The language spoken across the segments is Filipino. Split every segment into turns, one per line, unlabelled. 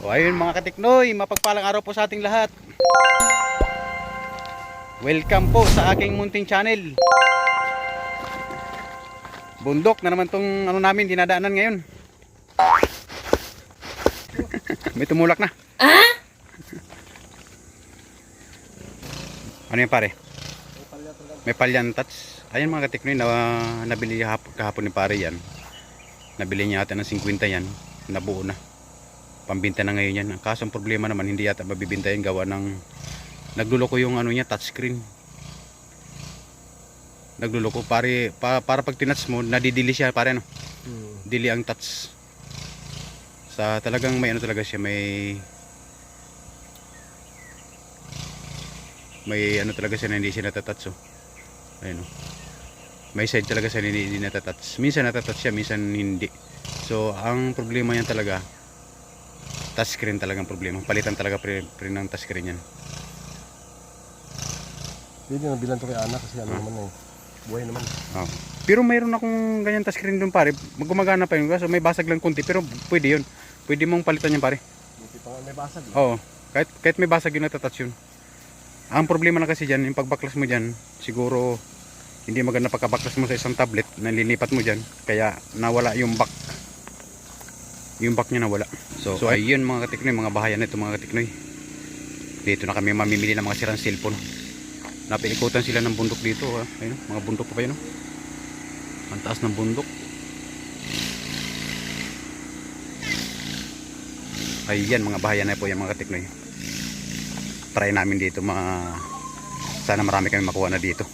So ayun mga katiknoy, mapagpalang araw po sa ating lahat. Welcome po sa aking munting channel. Bundok na naman tong ano namin dinadaanan ngayon. May tumulak na. Ano yan pare? May palyantats. Ayan mga katiknoy, nabili kahapon ni pare yan. Nabili niya ata ng 50 yan. Nabuo na. Pambinta na ngayon yan. Ang kasong problema naman, hindi yata mabibinta yan gawa ng nagluloko yung ano niya, touchscreen. Nagluloko para pag tinouch mo, nadidili siya pare no. Dili ang touch. Sa talagang may ano talaga siya, may ano talaga siya na hindi siya natatouch oh. Ayun oh. May side talaga siya hindi natatouch. Minsan natatouch siya, minsan hindi. So ang problema yan talaga, touchscreen talagang problema. Palitan talaga pre ng touchscreen yan.
Hindi na bilang to kay anak kasi ano naman eh. Buhay naman.
Oh. Pero mayroon akong ganyan touchscreen doon pare. Gumagana pa yun. So may basag lang konti pero pwede yun. Pwede mong palitan yan pare.
Buti pa nga may basag.
Oo. Kahit may basag yun natatouch yun. Ang problema na kasi dyan, yung pagbaklas mo dyan, siguro hindi maganda pagkabaklas mo sa isang tablet na linipat mo dyan. Kaya nawala yung back. Yung back niya nawala. So ayun mga katiknoy, mga bahayan na ito mga katiknoy. Dito na kami mamimili ng mga sirang cellphone. Napiikutan sila ng bundok dito ha. Ayun, mga bundok pa pa yun. Ang taas ng bundok. Ayan mga bahayan na po yan mga katiknoy. Try namin dito sana marami kami makuha na dito.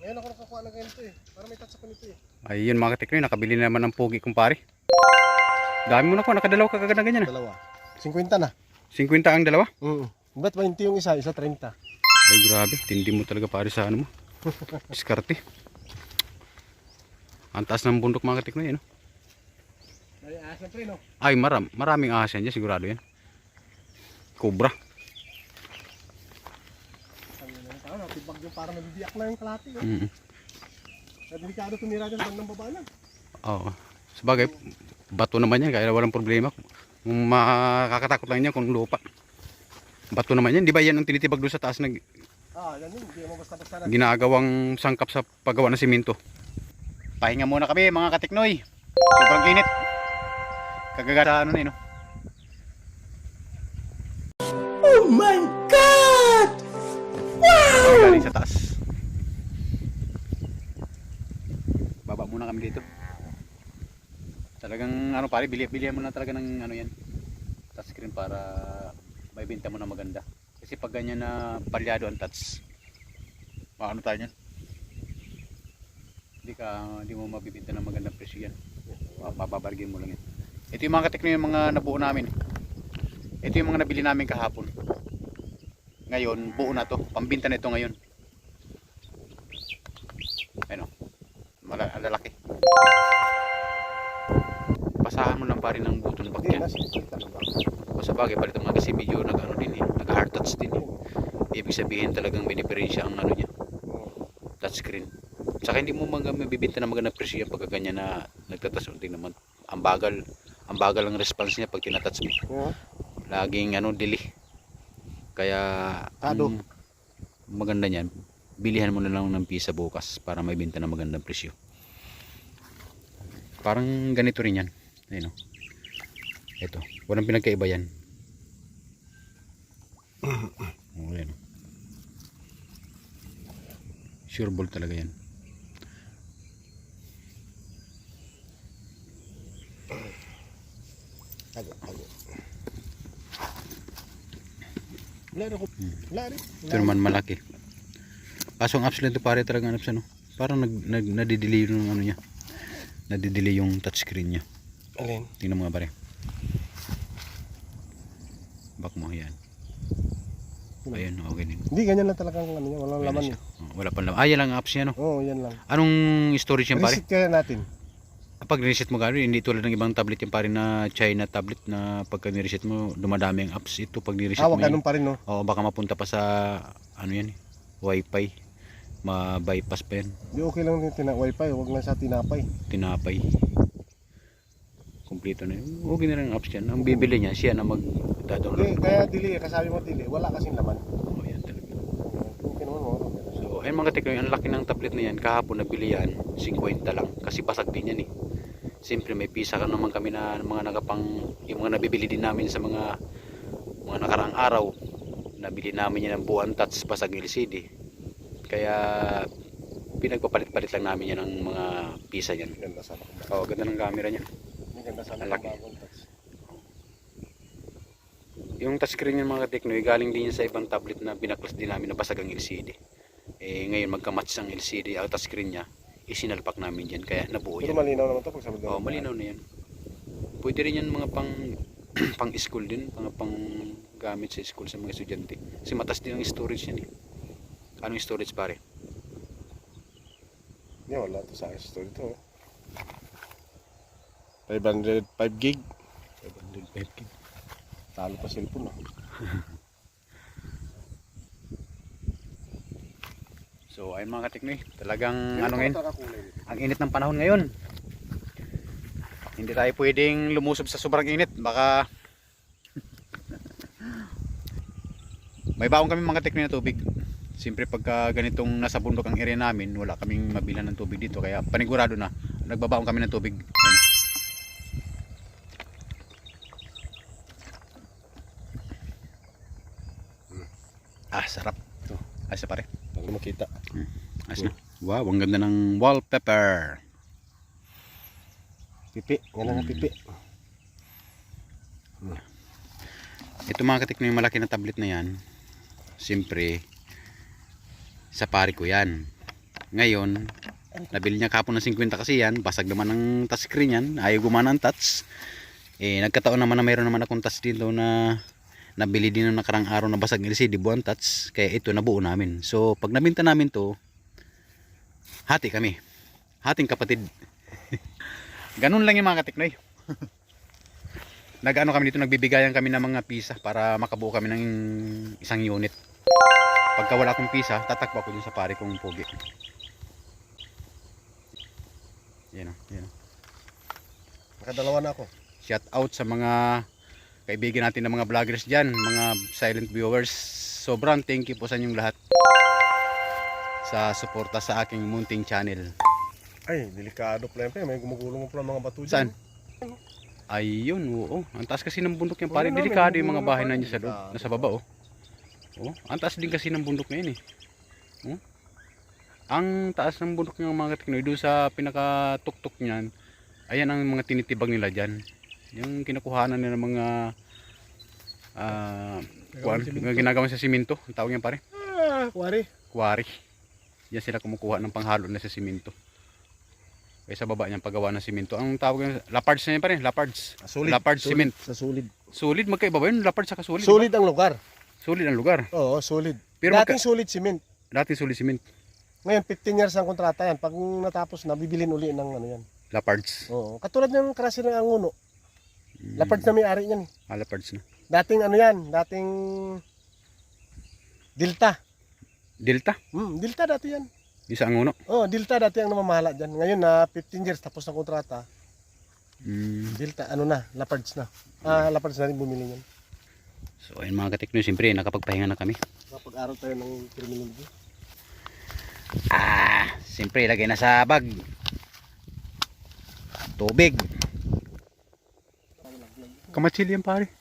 Ngayon ako nakakuha ng ganito eh. Para may touch ako nito eh.
Ayun mga katiknoy, nakabili na naman ng pogi kumpare. Dami mo na ko, nakadalaw ka kagad na ganyan.
Dalawa. 50 na.
50 ang dalawa?
Ba't 20 yung isa? Isa 30.
Ay grabe, tindi mo talaga pare sa ano mo. Diskarte. Ang taas ng bundok mga katiknoy, ano?
Ay, siyempre no.
Ay maraming ahas yan dyan, sigurado yan. Cobra.
Tibag yung para mabibiyak na yung kalati. Delikado tumira dyan bandang baba lang.
Oo. Sabagay, bato naman yan, kaya walang problema. Kung makakatakot lang niya kung lupa. Bato naman yan, di ba yan ang tinitibag doon sa taas na
Yan yun, hindi mo basta-basta na.
ginagawang sangkap sa paggawa ng simento. Pahinga muna kami mga katiknoy. Sobrang init. Kagagara ano na yun, no?
Oh my God! Wow!
Galing sa taas. Baba muna kami dito. Talagang ano pare, bilihan mo na talaga ng ano yan. Touchscreen para may benta mo na maganda. Kasi pag ganyan na palyado ang touch, paano tayo yan? Hindi mo mabibenta ng magandang presyo yan. Papabargin mo lang yan. Ito yung mga katiknoy yung mga nabuo namin. Ito yung mga nabili namin kahapon. Ngayon, buo na to. Pambinta na ito ngayon. Ayun o. Malalaki. Basahan mo lang pa rin ng button back yan. O sa bagay, palitan mga kasi medyo nag-ano din eh. Nag-hard touch din eh. Ibig sabihin talagang may diferensya ang ano niya. Touchscreen. Saka hindi mo mabibinta na magandang presyo yan pagka ganyan na nagtatouch. Naman. Ang bagal ang response niya pag tinatouch mo. Laging ano, delay. Kaya maganda niyan, bilihan mo na lang ng pisa bukas para may benta na magandang presyo. Parang ganito rin yan. Ayun o. Ito, walang pinagkaiba yan. Ayun o. Sure ball talaga yan. Ito naman malaki. Kaso ang apps lang ito pare talaga apps ano. Parang nadidelay yung ano niya. Nadidelay yung touchscreen niya.
Alin?
Tingnan mo nga pare. Back mo yan. Ayun, okay din.
Hindi, ganyan lang talagang ano niya. Walang
Okay na
laman
siya.
niya.
Wala pang laman. Ah, yan lang ang apps niya, no?
Oo, yan lang.
Anong storage yan, pare?
Reset kaya natin.
Pag reset mo gano'n, hindi tulad ng ibang tablet yan, pare, na China tablet na pagka ni-reset mo, dumadami ang apps. Ito, pag ni-reset mo
Wag
yan,
ganun pa rin, no?
baka mapunta pa sa, ano yan, wifi. Ma-bypass pa yan.
Di okay lang din wifi, wag lang sa tinapay.
Tinapay. Kumpleto na yun. Okay na lang ang apps yan. Ang bibili niya, siya na mag-download.
Hindi, kaya dili, kasabi mo dili, wala kasing laman.
Oh, yan talaga.
Okay naman mo.
So, ayun mga tekno, ang laki ng tablet na yan. Kahapon nabili yan, 50 lang. Kasi basag din yan eh. Siyempre may pisa ka naman kami na mga yung mga nabibili din namin sa mga nakaraang araw. Nabili namin yan ng buwan touch basag LCD. Kaya pinagpapalit-palit lang namin yan ng mga pisa yan.
Ganda sana.
Oh, ganda ng camera niya.
Ganda sana.
Malaki. Yung touchscreen ng mga tekno, galing din yan sa ibang tablet na binaklas din namin na basag ang LCD. Eh ngayon magkamatch ang LCD ang touchscreen niya. Isinalpak namin dyan, kaya nabuo
Pero
yan.
malinaw naman to pag sabi
Oh, malinaw na yan. Pwede rin yan mga pang school din, pang gamit sa school sa mga estudyante. Kasi matas din ang storage yan eh. Anong storage, pare?
Hindi, wala to sa akin story to. 505 gig.
505 gig.
Talo pa cellphone, no?
So ayun mga kateknoy, talagang ano ngayon, ang init ng panahon ngayon. Hindi tayo pwedeng lumusob sa sobrang init, baka may baon kami mga kateknoy na tubig. Siyempre pagka ganitong nasa bundok ang area namin, wala kaming mabilan ng tubig dito, kaya panigurado na nagbabaon kami ng tubig. Ayun. Ah, sarap. Ito, ayos na pare.
Para makita.
Ayos na. Wow, ang ganda ng wallpaper.
Pipi. Yan lang ang pipi.
Ito mga katikno, yung malaki na tablet na yan, siyempre sa pare ko yan. Ngayon nabili niya kapon ng 50 kasi yan, basag naman ang touchscreen yan, ayaw gumana ang touch. Nagkataon naman na mayroon naman akong touch dito na nabili din ng nakarang araw na basag LCD buwan touch, kaya ito nabuo namin. So pag nabinta namin to, hati kami, hating kapatid. Ganun lang yung mga katiknoy. Nag-ano kami dito, nagbibigayan kami ng mga pisa para makabuo kami ng isang unit. Pagka wala akong pisa, tatakbo ako dun sa pare kong pugi. Yan o, yan o.
Nakadalawa na ako.
Shout out sa mga kaibigan natin ng mga vloggers dyan, mga silent viewers. Sobrang thank you po sa inyong lahat sa suporta sa aking munting channel.
Ay, delikado pala yan. May gumugulong mo pala mga bato
Saan?
dyan.
Ayun, oo. Ang taas kasi ng bundok yan, pare.
Oo,
Delikado
may
yung mga
bundok
bahay
na
na nyo sa loob.
delikado.
Nasa baba, oh. Oh, ang taas din kasi ng bundok na yun, eh. Oh. Ang taas ng bundok ng mga katiknoy, doon sa pinakatuktok niyan, ayan ang mga tinitibag nila dyan. Yung kinukuhanan nila ng mga ginagawa sa simento. Ang tawag yan, pare?
Wari.
Quarry. Yan sila kumukuha ng panghalo na sa simento. Kaya sa baba niyan paggawa ng simento. Ang tawag yan, lapards na yan, pare. Lapards.
Solid.
Lapards
Solid.
cement.
Sa solid.
Solid, magkaiba ba yun? Lapards saka solid.
Solid ang lugar.
Solid ang lugar.
Oo, solid.
Pero
Dating solid cement.
Dating solid cement.
Ngayon, 15 years ang kontrata yan. Pag natapos na, bibilin uli ng ano yan.
Lapards.
Oo. Katulad ng krasi ng Anguno. Lapards na may-ari yan.
Lapards na.
Dating ano yan, dating Delta.
Delta?
Delta dati yan.
Isa ang uno.
Oh, Delta dati ang namamahala dyan. Ngayon na 15 years tapos na kontrata. Delta, ano na, Lapards na. Lapards na rin bumili yan.
So ayun mga katiknoy, siyempre nakapagpahinga na kami.
Kapag-aral tayo ng criminology.
Siyempre lagay na sa bag. Tubig. Kamatsil yan, pare.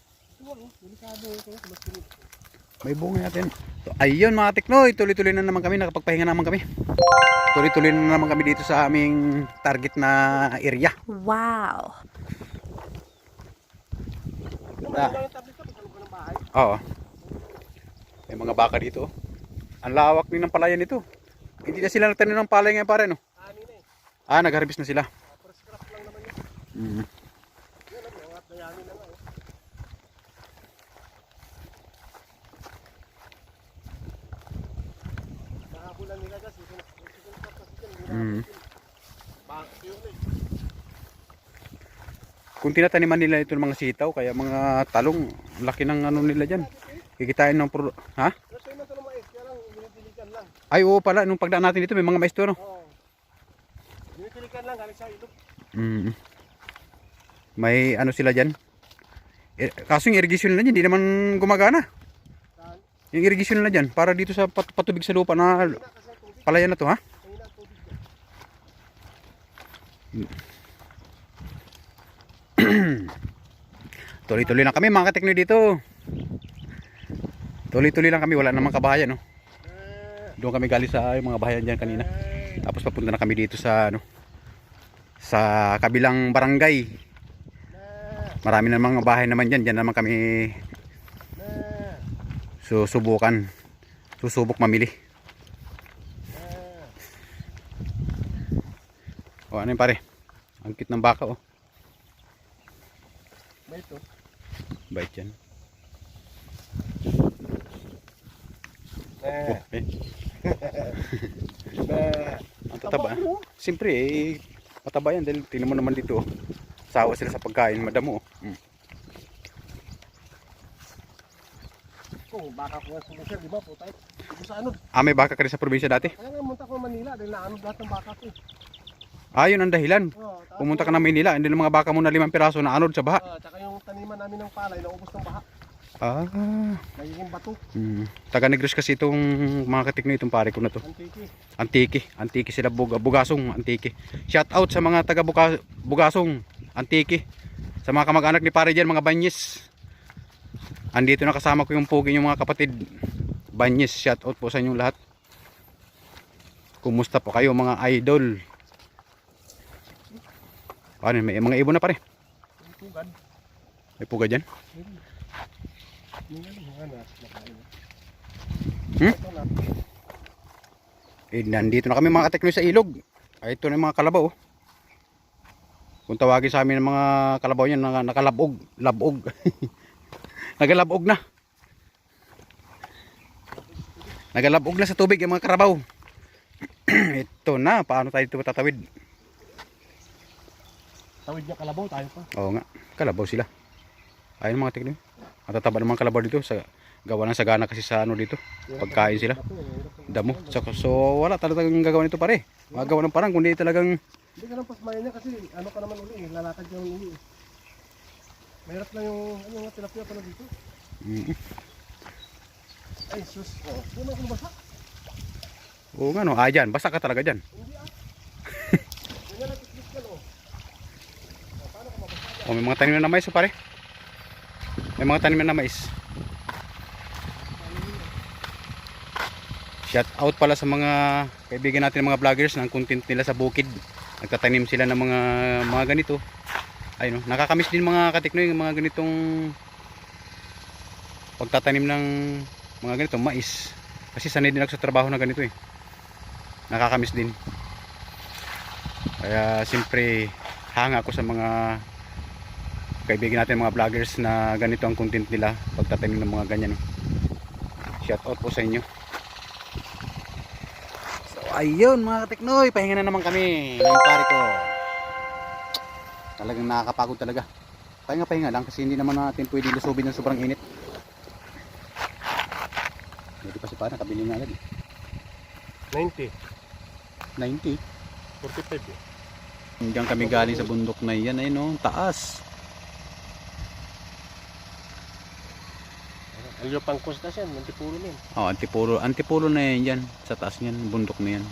May bunga natin. So, ayun mga tiknoy, tuloy-tuloy na naman kami, nakapagpahinga naman kami. Tuloy-tuloy na naman kami dito sa aming target na area.
Wow.
Oo. May mga baka dito. Ang lawak din ng palayan nito. Hindi na sila nagtanim ng palay ngayon, pare, no? Nag-harvest na sila. Kung tinataniman nila ito ng mga sitaw, kaya mga talong, laki ng ano nila dyan. Kikitain ng ha?
Kasi naman ito ng mais, kaya lang binitilikan lang.
Ay, oo pala, nung pagdaan natin dito, may mga mais to, no?
Oo. Binitilikan lang, galing sa ilog.
May ano sila dyan. Kaso yung irrigation nila dyan, hindi naman gumagana.
Saan?
Yung irrigation nila dyan, para dito sa patubig sa lupa na palayan na to, ha?
Mahina ang tubig dyan.
Tuloy-tuloy lang kami mga kateknoy dito. Tuloy-tuloy lang kami, wala namang kabahayan, no? Doon kami galing sa mga bahayan dyan kanina. Tapos papunta na kami dito sa ano, sa kabilang barangay. Marami na mga bahay naman dyan. Dyan naman kami susubok mamili. O ano yun pare? Ang cute ng baka, oh.
Ba ito?
Bait yan.
Eh.
Eh. Ang tataba. Siyempre eh, mataba yan dahil tingnan mo naman dito, oh. Sawa sila sa pagkain, madamo, oh.
Kung baka ko nga sumusir, di ba po tayo? Dito sa anod.
May baka ka rin sa probinsya dati?
Kaya nga munta ko Manila dahil naanod lahat ng baka ko.
Yun ang dahilan.
Tapos,
Pumunta ka na Manila, hindi ng mga baka mo na 5 piraso na anod sa baha.
Tsaka yung taniman namin ng palay, naubos ng baha. Nagiging bato.
Taga Negros kasi itong mga katikno, itong pare ko na to.
Antiki.
Antiki sila, Bugasong, Antiki. Shout out sa mga taga Bugasong, Antiki. Sa mga kamag-anak ni pare dyan, mga Banyes. Andito na kasama ko yung pugi yung mga kapatid Banyes. Shout out po sa inyong lahat. Kumusta po kayo mga idol? Paano, may mga ibon na pare?
Pugad.
May pugad dyan? Nandito na kami mga kateknoy sa ilog. Ito na yung mga kalabaw, oh. Kung tawagin sa amin ng mga kalabaw yan, nakalabog. Labog. Nagalabog na. Nagalabog na sa tubig yung mga karabaw. Ito na, paano tayo ito tatawid?
Tawid niya kalabaw, tayo pa.
Oo nga, kalabaw sila. Ayun mga teknoy. Matataba ng mga kalabaw dito sa gawa ng sagana kasi sa ano dito. Pagkain sila. Damo. So wala talagang gagawa nito pare. Magawa ng parang kundi talagang
Hindi ka lang pasmayan niya kasi ano ka naman uli, lalakad ka naman uli. Mahirap na yung ano nga tilapia pala dito. Ay sus, hindi mo akong basa.
oo nga no, dyan, basta ka talaga dyan.
Hindi Ganyan lang tiklik yan
May mga tanim na mais, pare. May mga tanim na mais. Shout out pala sa mga kaibigan natin, mga vloggers, ng content nila sa bukid. Nagtatanim sila ng mga ganito. Ayun, nakakamiss din mga katiknoy, mga ganitong pagtatanim ng mga ganito, mais. Kasi sanay din ako sa trabaho na ganito eh. Nakakamiss din. Kaya siyempre hanga ako sa mga kaibigan natin, mga vloggers, na ganito ang content nila, pagtatanim ng mga ganyan. Shout out po sa inyo. So ayun mga katiknoy, pahinga na naman kami ng pare ko. Talagang nakakapagod talaga. Pahinga lang kasi hindi naman natin pwede lusubin ng sobrang init. Hindi pa si pare, nakabili na agad.
90,
90.
45 eh.
Diyan kami galing sa bundok na yan, ayun no, taas.
Alyo pangkos na siya, Antipolo na yun.
Antipolo na yan dyan, sa taas niyan, bundok na yan.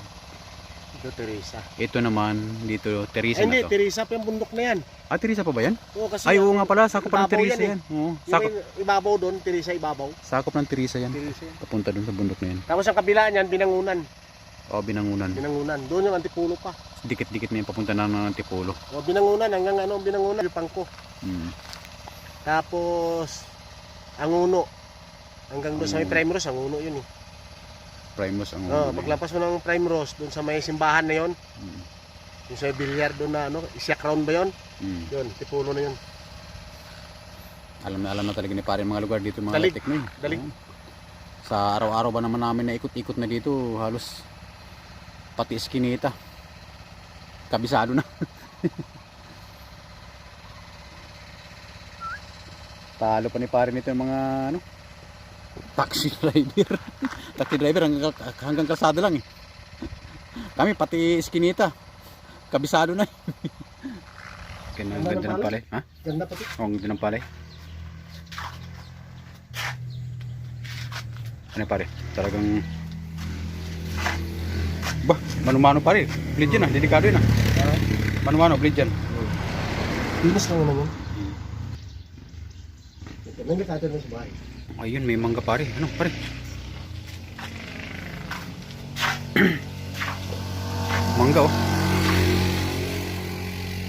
Ito Teresa.
Ito naman, dito, Teresa
Hindi,
na to.
Teresa pa yung bundok na yan.
Teresa pa ba yan?
Oo, kasi
Ay, oo nga pala, sakop ng
ibabaw
Teresa
yan
yan. Oo,
Yung
sakop,
ibabaw doon, Teresa ibabaw.
sakop ng Teresa yan.
Teresa yan.
Papunta dun sa bundok na yan.
Tapos ang kabila niyan, Binangunan.
Binangunan.
Binangunan. Doon yung Antipolo pa.
Dikit-dikit na yung papunta na ng Antipolo.
Binangunan, hanggang ano, Binangunan, Pangko. Tapos, Anguno. Hanggang doon sa may Primrose, Anguno yun eh.
Primus ang
Paglapas mo ng Primrose, doon sa may simbahan na yun. Yung sa bilyar doon na, ano, Isyak Round ba yun? Yun, Antipolo na yun.
Alam na talaga ni pare mga lugar dito, mga
Dalig.
teknoy.
Dalig.
Sa araw-araw ba naman namin na ikot-ikot na dito, halos pati eskinita kabisado na. Talo pa ni pare nito yung mga ano, taxi driver. Taxi driver hanggang kalsada lang eh. Kami pati iskinita. Kabisado na. Ang ganda ng palay. Ha?
Ganda pati.
Oh, ang ganda ng palay. Ano pare? Talagang bah, mano-mano pare. Bleed yan ah, delikado yun ah. Mano-mano, bleed yan.
Linis lang naman yun. Nandito natin na sa bahay.
Ayun, may mangga pare. Ano pare? Mangga oh.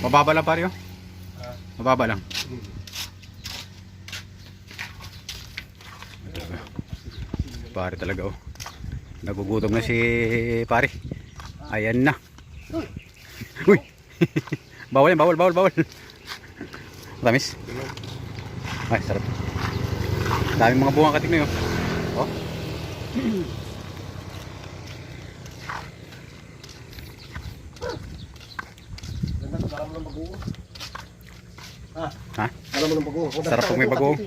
Mababa lang pare oh. Mababa lang. Pare talaga oh. Nagugutom na si pare. Ayan na. Uy. Bawal yan, bawal. Tamis. Ay, sarap. Daming mga bunga katig na yun. Oh.
Ganda, dala mo ng bagoong.
Ha?
Dala mo ng bagoong.
Sarap pag may bagoong.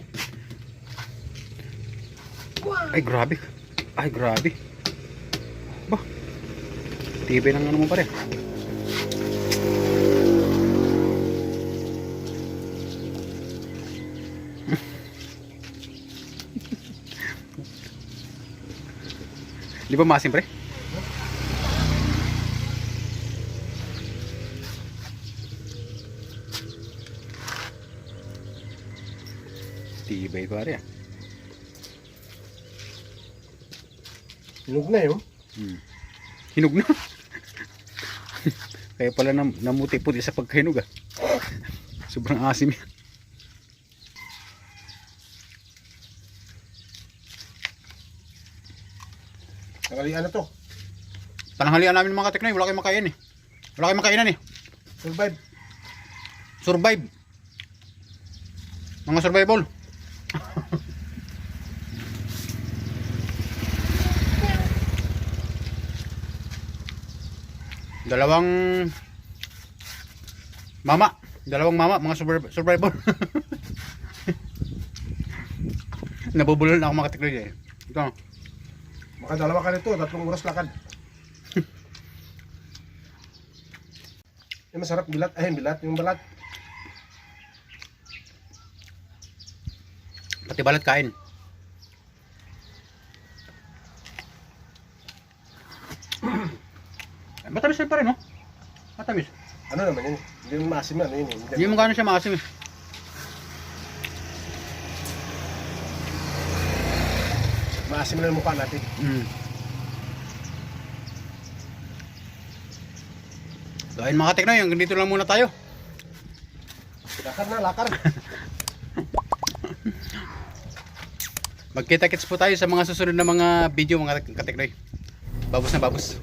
Ay, grabe. Ay, grabe. Bah. Tibay ng ano mo pare. Di ba masim pre? Tibay pare ah.
Hinog na yun.
Hinog na. Kaya pala namuti-puti sa pagkahinog ah. Sobrang asim yan.
Nangalian na to.
Pananghalian namin mga kateknoy, wala kayong makain eh. Wala kayong makainan eh.
Survive.
Survive. Mga survival. Dalawang mama, mga survival. Nabubulol na ako mga kateknoy eh. Ito.
Makadalawa ka nito, 3 oras lakad. Yung masarap bilat, bilat, yung balat.
Pati balat kain. Matamis pa rin no? Matamis.
Ano naman yun? Hindi naman maasim na, ano yun?
Hindi mo gano'n siya maasim eh.
Maasim na yung mukha natin.
So ayun mga kateknoy, hanggang dito lang muna tayo.
Lakar na, lakar.
Magkita-kits po tayo sa mga susunod na mga video mga kateknoy. Babos na babos.